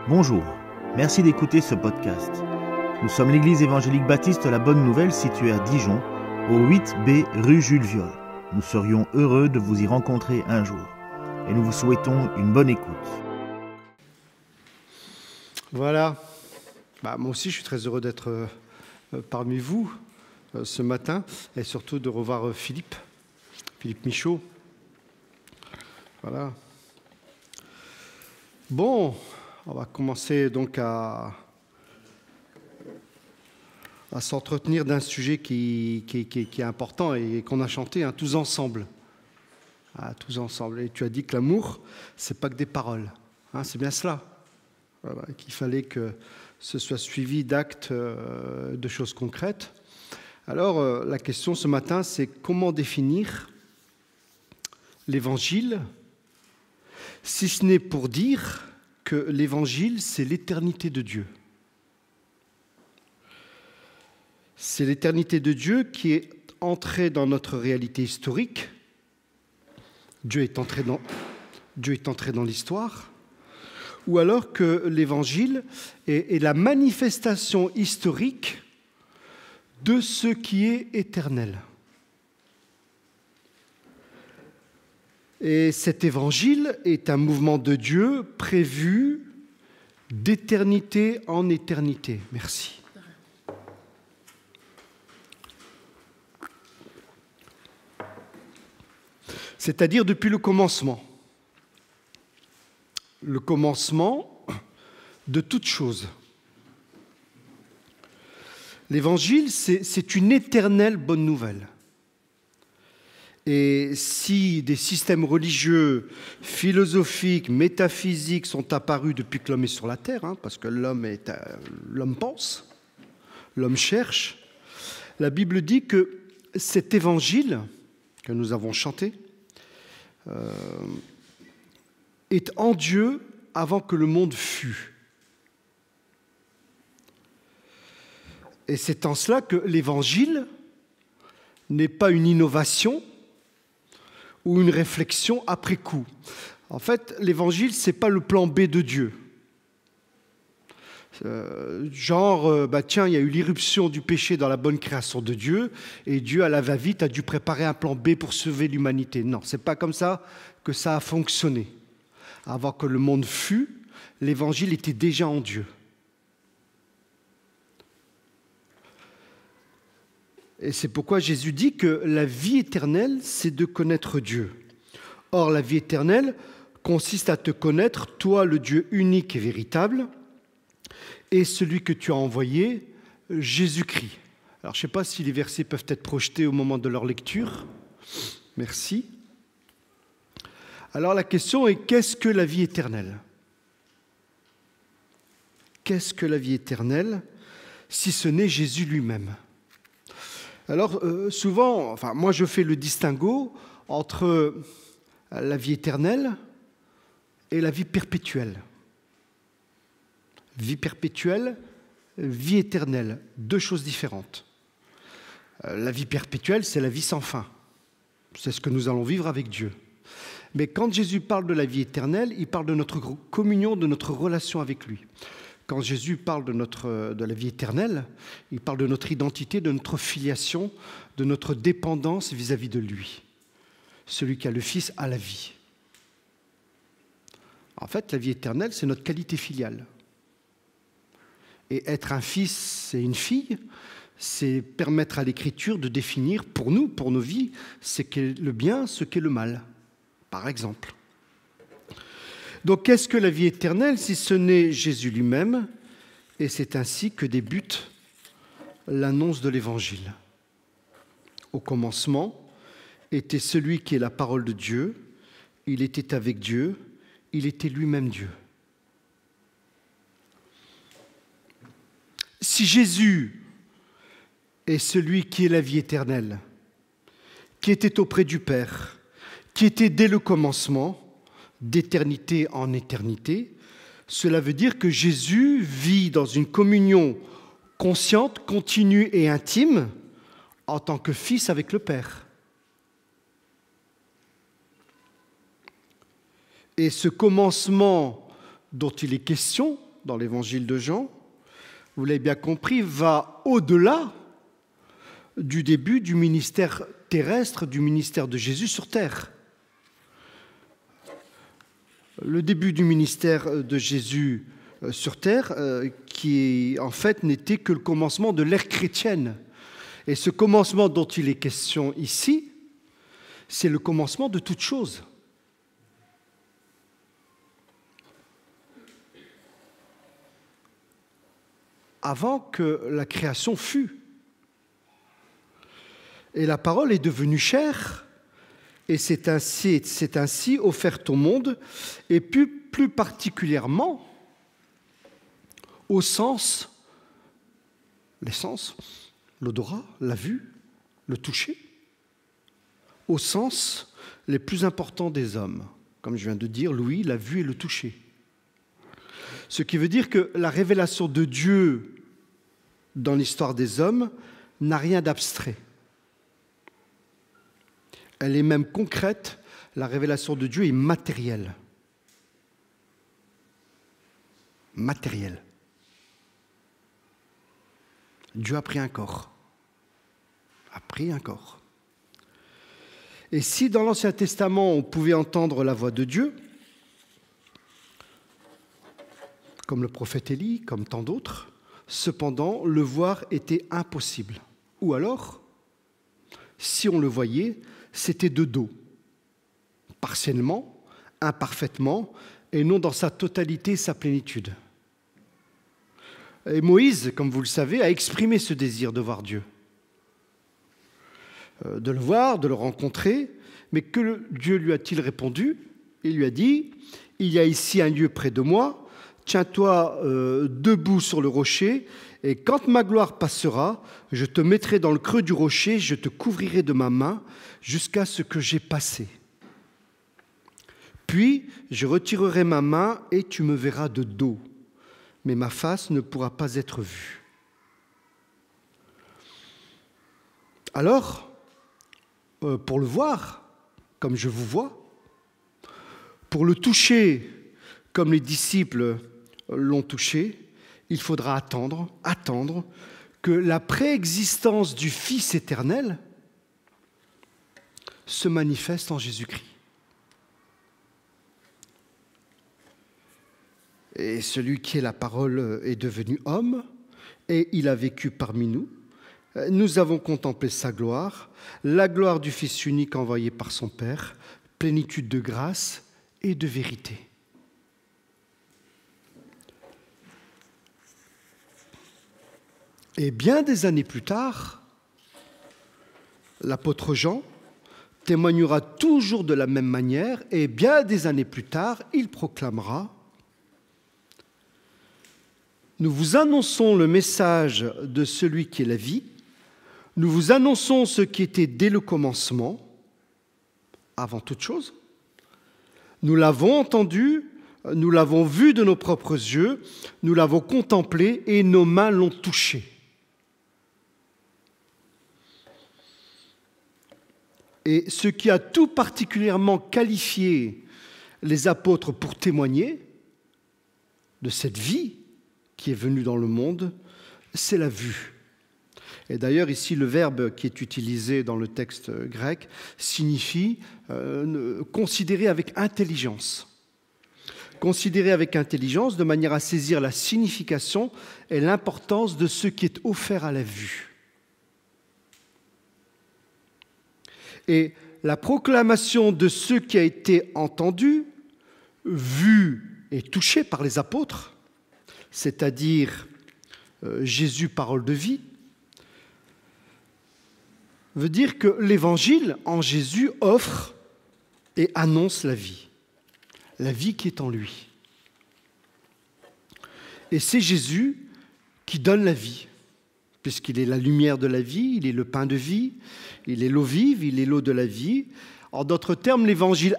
Bonjour, merci d'écouter ce podcast. Nous sommes l'église évangélique baptiste La Bonne Nouvelle située à Dijon, au 8B rue Jules Viol. Nous serions heureux de vous y rencontrer un jour et nous vous souhaitons une bonne écoute. Voilà, moi aussi je suis très heureux d'être parmi vous ce matin et surtout de revoir Philippe Michaud. Voilà. Bon, on va commencer donc à s'entretenir d'un sujet qui est important et qu'on a chanté tous ensemble. Tous ensemble. Et tu as dit que l'amour, c'est pas que des paroles. C'est bien cela. Voilà, qu'il fallait que ce soit suivi d'actes, de choses concrètes. Alors, la question ce matin, c'est comment définir l'Évangile, si ce n'est pour dire que l'Évangile, c'est l'éternité de Dieu. C'est l'éternité de Dieu qui est entrée dans notre réalité historique. Dieu est entré dans l'histoire. Ou alors que l'Évangile est la manifestation historique de ce qui est éternel. Et cet Évangile est un mouvement de Dieu prévu d'éternité en éternité. Merci. C'est-à-dire depuis le commencement. Le commencement de toute chose. L'Évangile, c'est une éternelle bonne nouvelle. Et si des systèmes religieux, philosophiques, métaphysiques sont apparus depuis que l'homme est sur la terre, parce que l'homme pense, l'homme cherche, la Bible dit que cet Évangile que nous avons chanté est en Dieu avant que le monde fût. Et c'est en cela que l'Évangile n'est pas une innovation ou une réflexion après coup. En fait, l'Évangile, ce n'est pas le plan B de Dieu. Il y a eu l'irruption du péché dans la bonne création de Dieu, et Dieu, à la va-vite, a dû préparer un plan B pour sauver l'humanité. Non, ce n'est pas comme ça que ça a fonctionné. Avant que le monde fût, l'Évangile était déjà en Dieu. Et c'est pourquoi Jésus dit que la vie éternelle, c'est de connaître Dieu. Or, la vie éternelle consiste à te connaître, toi, le Dieu unique et véritable, et celui que tu as envoyé, Jésus-Christ. Alors, je ne sais pas si les versets peuvent être projetés au moment de leur lecture. Merci. Alors, la question est, qu'est-ce que la vie éternelle ? Qu'est-ce que la vie éternelle, si ce n'est Jésus lui-même ? Alors, souvent, moi je fais le distinguo entre la vie éternelle et la vie perpétuelle. Vie perpétuelle, vie éternelle, deux choses différentes. La vie perpétuelle, c'est la vie sans fin. C'est ce que nous allons vivre avec Dieu. Mais quand Jésus parle de la vie éternelle, il parle de notre communion, de notre relation avec lui. Quand Jésus parle de la vie éternelle, il parle de notre identité, de notre filiation, de notre dépendance vis-à-vis de lui. Celui qui a le Fils a la vie. En fait, la vie éternelle, c'est notre qualité filiale. Et être un fils et une fille, c'est permettre à l'Écriture de définir pour nous, pour nos vies, ce qu'est le bien, ce qu'est le mal, par exemple. Donc, qu'est-ce que la vie éternelle si ce n'est Jésus lui-même ? Et c'est ainsi que débute l'annonce de l'Évangile. Au commencement était celui qui est la parole de Dieu, il était avec Dieu, il était lui-même Dieu. Si Jésus est celui qui est la vie éternelle, qui était auprès du Père, qui était dès le commencement, d'éternité en éternité, cela veut dire que Jésus vit dans une communion consciente, continue et intime en tant que fils avec le Père. Et ce commencement dont il est question dans l'évangile de Jean, vous l'avez bien compris, va au-delà du début du ministère terrestre, du ministère de Jésus sur terre. Le début du ministère de Jésus sur terre, qui en fait n'était que le commencement de l'ère chrétienne. Et ce commencement dont il est question ici, c'est le commencement de toute chose. Avant que la création fût. Et la parole est devenue chair, et c'est ainsi offerte au monde, et plus particulièrement au sens, les sens, l'odorat, la vue, le toucher, au sens les plus importants des hommes, comme je viens de dire, l'ouïe, la vue et le toucher. Ce qui veut dire que la révélation de Dieu dans l'histoire des hommes n'a rien d'abstrait. Elle est même concrète, la révélation de Dieu est matérielle. Matérielle. Dieu a pris un corps. A pris un corps. Et si dans l'Ancien Testament on pouvait entendre la voix de Dieu, comme le prophète Élie, comme tant d'autres, cependant, le voir était impossible. Ou alors, si on le voyait, c'était de dos, partiellement, imparfaitement, et non dans sa totalité, sa plénitude. Et Moïse, comme vous le savez, a exprimé ce désir de voir Dieu, de le voir, de le rencontrer, mais que Dieu lui a-t-il répondu? Il lui a dit, « Il y a ici un lieu près de moi, tiens-toi debout sur le rocher, et quand ma gloire passera, je te mettrai dans le creux du rocher, je te couvrirai de ma main jusqu'à ce que j'aie passé. Puis je retirerai ma main et tu me verras de dos, mais ma face ne pourra pas être vue. » Alors, pour le voir, comme je vous vois, pour le toucher, comme les disciples l'ont touché, il faudra attendre que la préexistence du Fils éternel se manifeste en Jésus-Christ. Et celui qui est la parole est devenu homme, et il a vécu parmi nous. Nous avons contemplé sa gloire, la gloire du Fils unique envoyé par son Père, plénitude de grâce et de vérité. Et bien des années plus tard, l'apôtre Jean témoignera toujours de la même manière, et bien des années plus tard, il proclamera « Nous vous annonçons le message de celui qui est la vie, nous vous annonçons ce qui était dès le commencement, avant toute chose. Nous l'avons entendu, nous l'avons vu de nos propres yeux, nous l'avons contemplé et nos mains l'ont touché. » Et ce qui a tout particulièrement qualifié les apôtres pour témoigner de cette vie qui est venue dans le monde, c'est la vue. Et d'ailleurs, ici, le verbe qui est utilisé dans le texte grec signifie considérer avec intelligence. Considérer avec intelligence de manière à saisir la signification et l'importance de ce qui est offert à la vue. Et la proclamation de ce qui a été entendu, vu et touché par les apôtres, c'est-à-dire Jésus, parole de vie, veut dire que l'Évangile en Jésus offre et annonce la vie qui est en lui. Et c'est Jésus qui donne la vie, puisqu'il est la lumière de la vie, il est le pain de vie, il est l'eau vive, il est l'eau de la vie. En d'autres termes, l'Évangile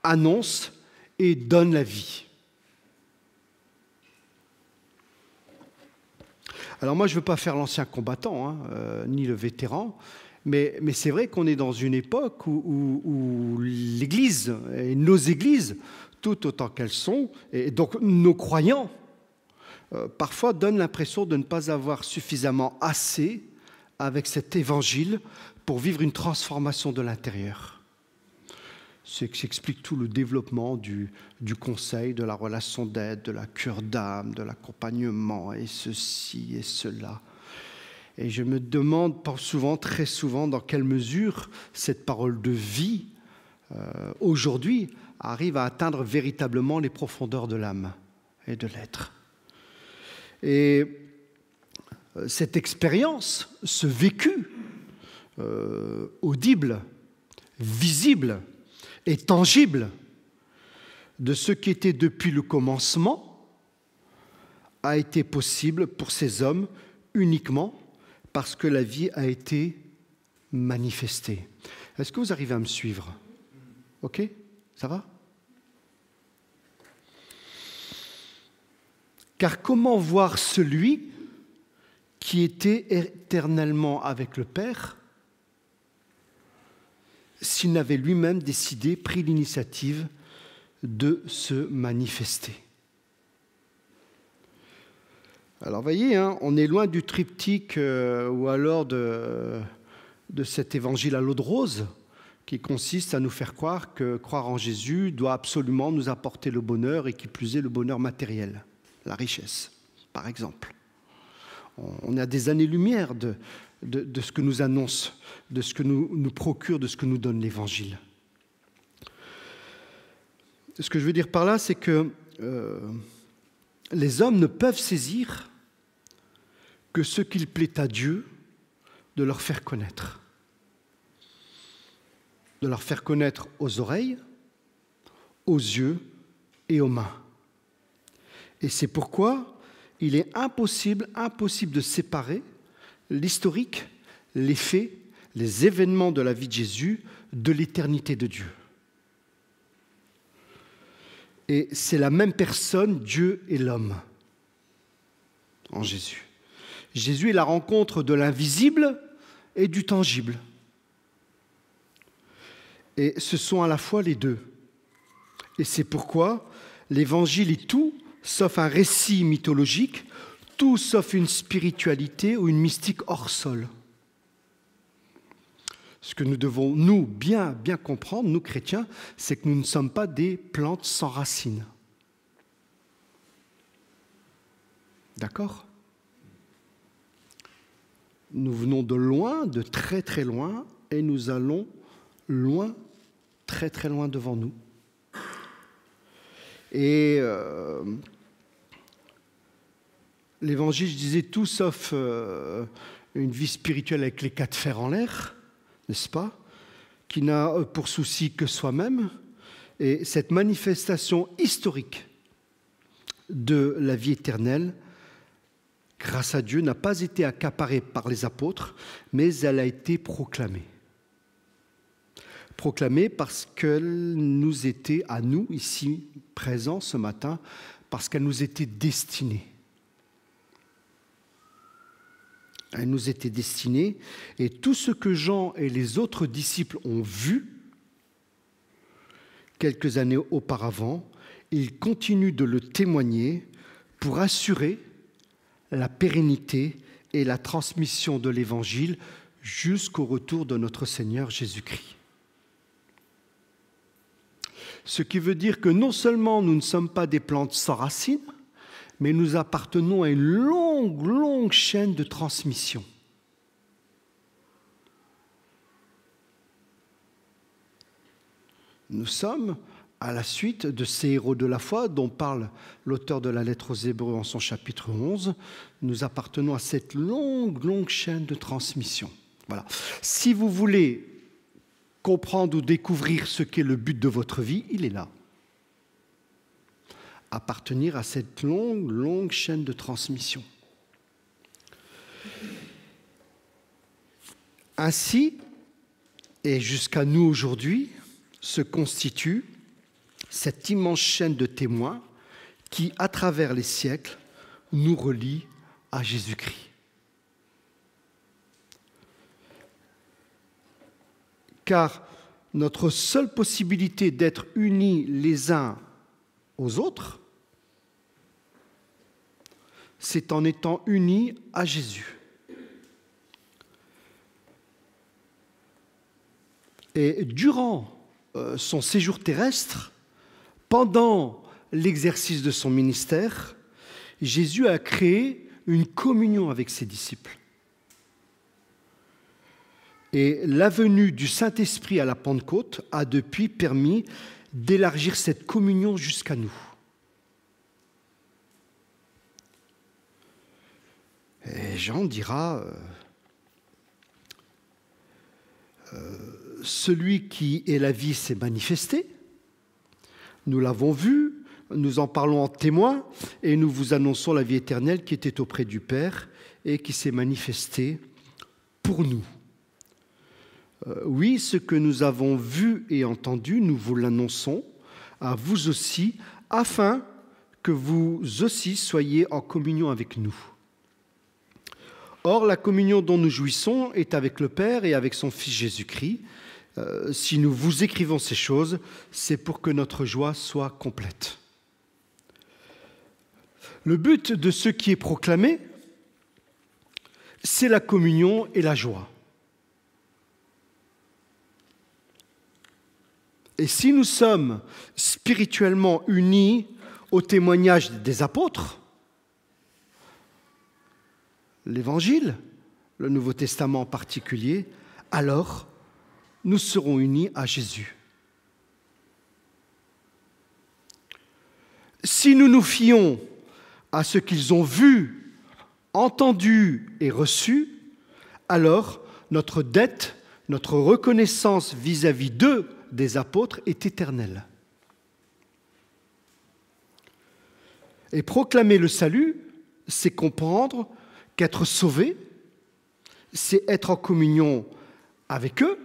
annonce et donne la vie. Alors moi, je ne veux pas faire l'ancien combattant, ni le vétéran, mais c'est vrai qu'on est dans une époque où l'Église, et nos églises, tout autant qu'elles sont, et donc nos croyants, parfois donnent l'impression de ne pas avoir suffisamment assez avec cet évangile pour vivre une transformation de l'intérieur. C'est que s'explique tout le développement du conseil, de la relation d'aide, de la cure d'âme, de l'accompagnement, et ceci et cela. Et je me demande souvent, très souvent, dans quelle mesure cette parole de vie, aujourd'hui, arrive à atteindre véritablement les profondeurs de l'âme et de l'être. Et cette expérience, ce vécu audible, visible et tangible de ce qui était depuis le commencement a été possible pour ces hommes uniquement parce que la vie a été manifestée. Est-ce que vous arrivez à me suivre? Ok? Ça va? Car comment voir celui qui était éternellement avec le Père s'il n'avait lui-même décidé, pris l'initiative de se manifester? Alors, voyez, on est loin du triptyque ou alors de cet évangile à l'eau de rose qui consiste à nous faire croire que croire en Jésus doit absolument nous apporter le bonheur et qui plus est le bonheur matériel, la richesse, par exemple. On est à des années-lumière de ce que nous annonce, de ce que nous procure, de ce que nous donne l'Évangile. Ce que je veux dire par là, c'est que les hommes ne peuvent saisir que ce qu'il plaît à Dieu de leur faire connaître. De leur faire connaître aux oreilles, aux yeux et aux mains. Et c'est pourquoi il est impossible de séparer l'historique, les faits, les événements de la vie de Jésus de l'éternité de Dieu. Et c'est la même personne, Dieu et l'homme, en Jésus. Jésus est la rencontre de l'invisible et du tangible. Et ce sont à la fois les deux. Et c'est pourquoi l'Évangile est tout sauf un récit mythologique, tout sauf une spiritualité ou une mystique hors sol. Ce que nous devons, nous, bien comprendre, nous chrétiens, c'est que nous ne sommes pas des plantes sans racines. D'accord ? Nous venons de loin, de très très loin, et nous allons loin, très très loin devant nous. Et l'Évangile, je disais, tout sauf une vie spirituelle avec les 4 fers en l'air, n'est-ce pas, qui n'a pour souci que soi-même. Et cette manifestation historique de la vie éternelle, grâce à Dieu, n'a pas été accaparée par les apôtres, mais elle a été proclamée. Proclamée parce qu'elle nous était, à nous, ici, présents ce matin, parce qu'elle nous était destinée. Elle nous était destinée, et tout ce que Jean et les autres disciples ont vu quelques années auparavant, ils continuent de le témoigner pour assurer la pérennité et la transmission de l'Évangile jusqu'au retour de notre Seigneur Jésus-Christ. Ce qui veut dire que non seulement nous ne sommes pas des plantes sans racines, mais nous appartenons à une longue chaîne de transmission. Nous sommes à la suite de ces héros de la foi dont parle l'auteur de la lettre aux Hébreux en son chapitre 11, nous appartenons à cette longue chaîne de transmission. Voilà. Si vous voulez comprendre ou découvrir ce qu'est le but de votre vie, il est là. Appartenir à cette longue chaîne de transmission. Ainsi, et jusqu'à nous aujourd'hui, se constitue cette immense chaîne de témoins qui, à travers les siècles, nous relie à Jésus-Christ. Car notre seule possibilité d'être unis les uns aux autres, c'est en étant unis à Jésus. Et durant son séjour terrestre, pendant l'exercice de son ministère, Jésus a créé une communion avec ses disciples. Et la venue du Saint-Esprit à la Pentecôte a depuis permis d'élargir cette communion jusqu'à nous. Et Jean dira, celui qui est la vie s'est manifesté, nous l'avons vu, nous en parlons en témoin, et nous vous annonçons la vie éternelle qui était auprès du Père et qui s'est manifestée pour nous. Oui, ce que nous avons vu et entendu, nous vous l'annonçons à vous aussi, afin que vous aussi soyez en communion avec nous. Or, la communion dont nous jouissons est avec le Père et avec son Fils Jésus-Christ. Si nous vous écrivons ces choses, c'est pour que notre joie soit complète. Le but de ce qui est proclamé, c'est la communion et la joie. Et si nous sommes spirituellement unis au témoignage des apôtres, l'Évangile, le Nouveau Testament en particulier, alors nous serons unis à Jésus. Si nous nous fions à ce qu'ils ont vu, entendu et reçu, alors notre dette, notre reconnaissance vis-à-vis d'eux, des apôtres, est éternelle. Et proclamer le salut, c'est comprendre qu'être sauvé, c'est être en communion avec eux,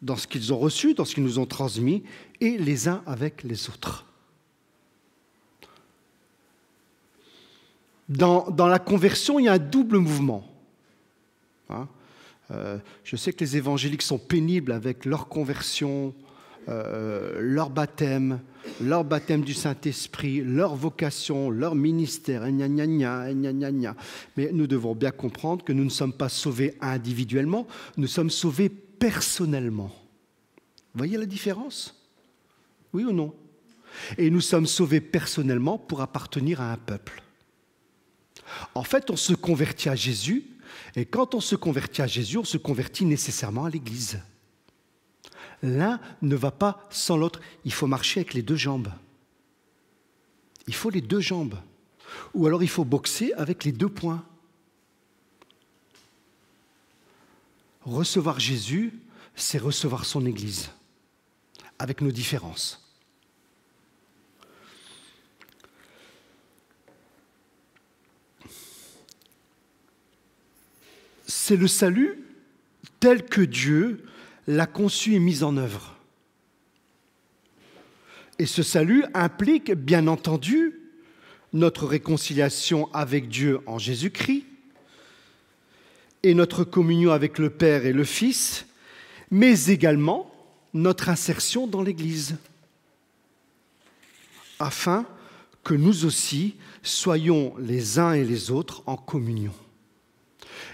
dans ce qu'ils ont reçu, dans ce qu'ils nous ont transmis, et les uns avec les autres. Dans la conversion, il y a un double mouvement. Je sais que les évangéliques sont pénibles avec leur conversion, leur baptême du Saint-Esprit, leur vocation, leur ministère, gna gna gna, gna gna gna. Mais nous devons bien comprendre que nous ne sommes pas sauvés individuellement, nous sommes sauvés personnellement. Vous voyez la différence? Oui ou non? Et nous sommes sauvés personnellement pour appartenir à un peuple. En fait, on se convertit à Jésus, et quand on se convertit à Jésus, on se convertit nécessairement à l'Église. L'un ne va pas sans l'autre. Il faut marcher avec les deux jambes. Il faut les deux jambes. Ou alors il faut boxer avec les deux poings. Recevoir Jésus, c'est recevoir son Église, avec nos différences. C'est le salut tel que Dieu l'a conçu et mis en œuvre. Et ce salut implique, bien entendu, notre réconciliation avec Dieu en Jésus-Christ et notre communion avec le Père et le Fils, mais également notre insertion dans l'Église, afin que nous aussi soyons les uns et les autres en communion.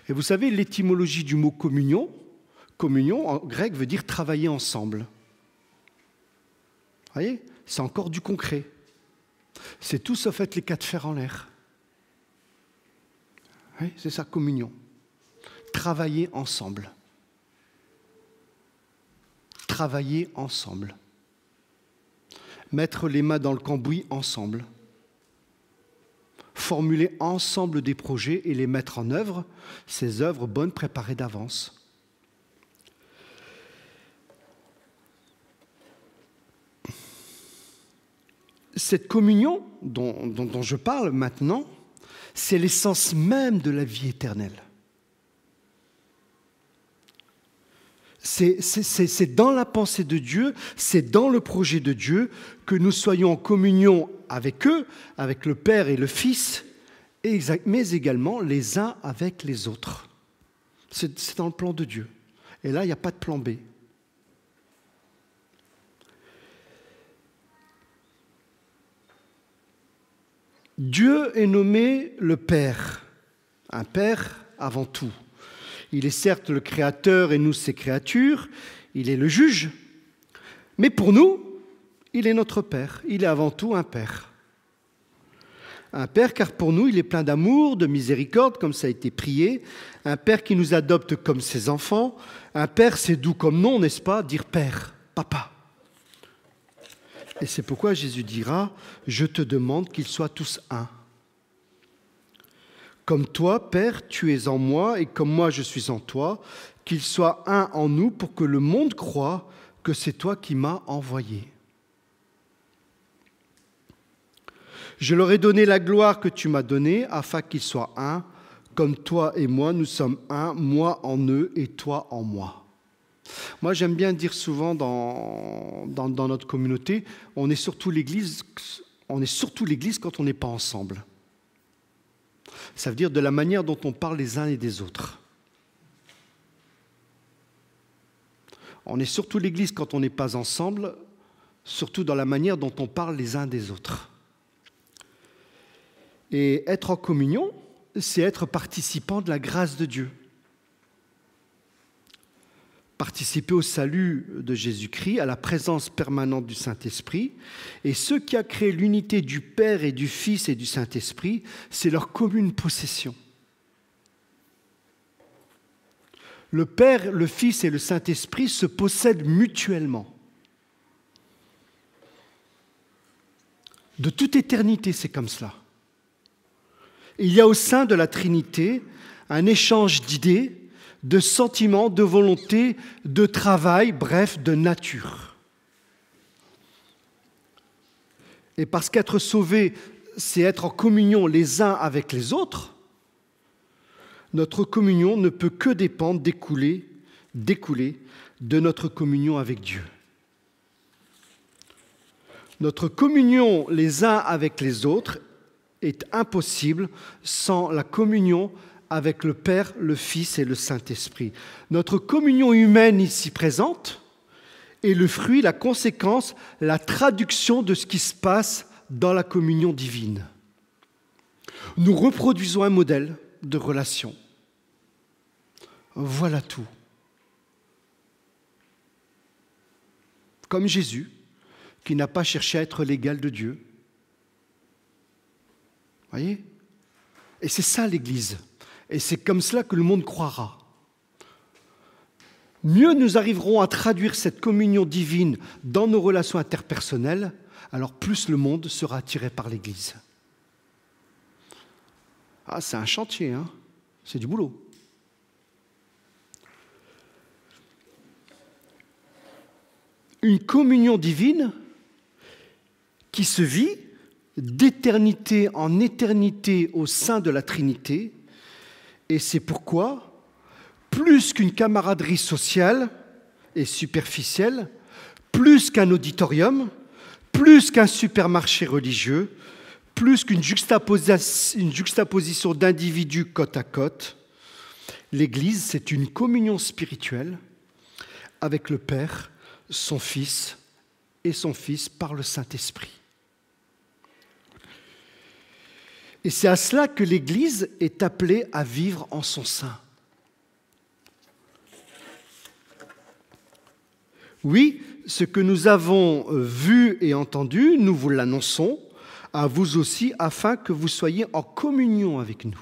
Et vous savez, l'étymologie du mot communion en grec veut dire travailler ensemble. Vous voyez, c'est encore du concret. C'est tout sauf être les quatre fers en l'air. Oui, c'est ça, communion. Travailler ensemble. Travailler ensemble. Mettre les mains dans le cambouis ensemble. Formuler ensemble des projets et les mettre en œuvre, ces œuvres bonnes préparées d'avance. Cette communion dont je parle maintenant, c'est l'essence même de la vie éternelle. C'est dans la pensée de Dieu, c'est dans le projet de Dieu que nous soyons en communion avec eux, avec le Père et le Fils, mais également les uns avec les autres. C'est dans le plan de Dieu. Et là, il n'y a pas de plan B. Dieu est nommé le Père, un Père avant tout. Il est certes le Créateur et nous ses créatures, il est le juge, mais pour nous, il est notre Père, il est avant tout un Père. Un Père car pour nous, il est plein d'amour, de miséricorde, comme ça a été prié, un Père qui nous adopte comme ses enfants, un Père c'est doux comme nom, n'est-ce pas, dire Père, Papa. Et c'est pourquoi Jésus dira « Je te demande qu'ils soient tous un ». Comme toi, Père, tu es en moi et comme moi je suis en toi, qu'ils soient un en nous pour que le monde croie que c'est toi qui m'as envoyé. Je leur ai donné la gloire que tu m'as donnée afin qu'ils soient un, comme toi et moi, nous sommes un, moi en eux et toi en moi. Moi, j'aime bien dire souvent dans notre communauté, on est surtout l'Église quand on n'est pas ensemble. Ça veut dire de la manière dont on parle les uns et des autres. On est surtout l'Église quand on n'est pas ensemble, surtout dans la manière dont on parle les uns des autres. Et être en communion, c'est être participant de la grâce de Dieu. Participer au salut de Jésus-Christ, à la présence permanente du Saint-Esprit. Et ce qui a créé l'unité du Père et du Fils et du Saint-Esprit, c'est leur commune possession. Le Père, le Fils et le Saint-Esprit se possèdent mutuellement. De toute éternité, c'est comme cela. Il y a au sein de la Trinité un échange d'idées, de sentiments, de volonté, de travail, bref, de nature. Et parce qu'être sauvé, c'est être en communion les uns avec les autres, notre communion ne peut que dépendre, découler de notre communion avec Dieu. Notre communion les uns avec les autres est impossible sans la communion avec le Père, le Fils et le Saint-Esprit. Notre communion humaine ici présente est le fruit, la conséquence, la traduction de ce qui se passe dans la communion divine. Nous reproduisons un modèle de relation. Voilà tout. Comme Jésus, qui n'a pas cherché à être l'égal de Dieu. Voyez ? Et c'est ça l'Église. Et c'est comme cela que le monde croira. Mieux nous arriverons à traduire cette communion divine dans nos relations interpersonnelles, alors plus le monde sera attiré par l'Église. Ah, c'est un chantier, hein ? C'est du boulot. Une communion divine qui se vit d'éternité en éternité au sein de la Trinité. Et c'est pourquoi, plus qu'une camaraderie sociale et superficielle, plus qu'un auditorium, plus qu'un supermarché religieux, plus qu'une juxtaposition d'individus côte à côte, l'Église, c'est une communion spirituelle avec le Père, son Fils et son Fils par le Saint-Esprit. Et c'est à cela que l'Église est appelée à vivre en son sein. Oui, ce que nous avons vu et entendu, nous vous l'annonçons, à vous aussi, afin que vous soyez en communion avec nous.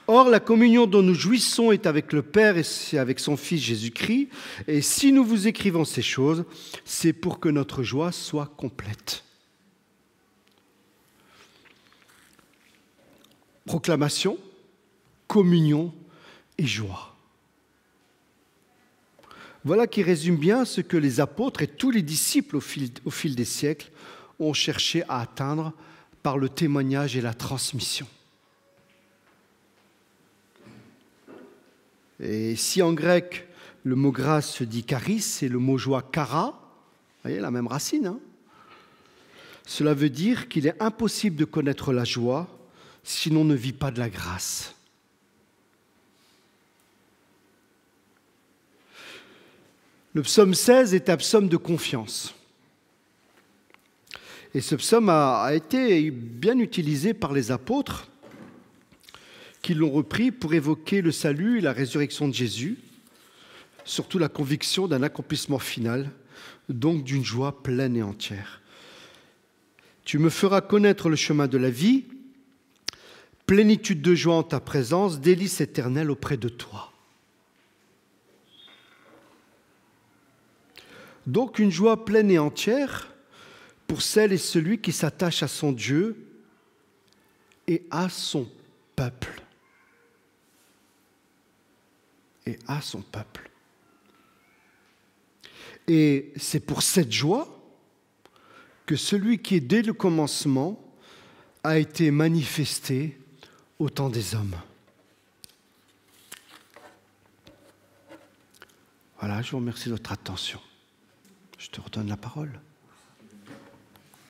Or, la communion dont nous jouissons est avec le Père et avec son Fils Jésus-Christ. Et si nous vous écrivons ces choses, c'est pour que notre joie soit complète. Proclamation, communion et joie. Voilà qui résume bien ce que les apôtres et tous les disciples au fil des siècles ont cherché à atteindre par le témoignage et la transmission. Et si en grec, le mot grâce se dit charis et le mot joie chara, vous voyez la même racine, hein ? Cela veut dire qu'il est impossible de connaître la joie si l'on ne vit pas de la grâce. Le psaume 16 est un psaume de confiance. Et ce psaume a été bien utilisé par les apôtres qui l'ont repris pour évoquer le salut et la résurrection de Jésus, surtout la conviction d'un accomplissement final, donc d'une joie pleine et entière. Tu me feras connaître le chemin de la vie, plénitude de joie en ta présence, délices éternelles auprès de toi. Donc une joie pleine et entière pour celle et celui qui s'attache à son Dieu et à son peuple. Et à son peuple. Et c'est pour cette joie que celui qui est dès le commencement a été manifesté au temps des hommes. Voilà, je vous remercie de votre attention. Je te redonne la parole.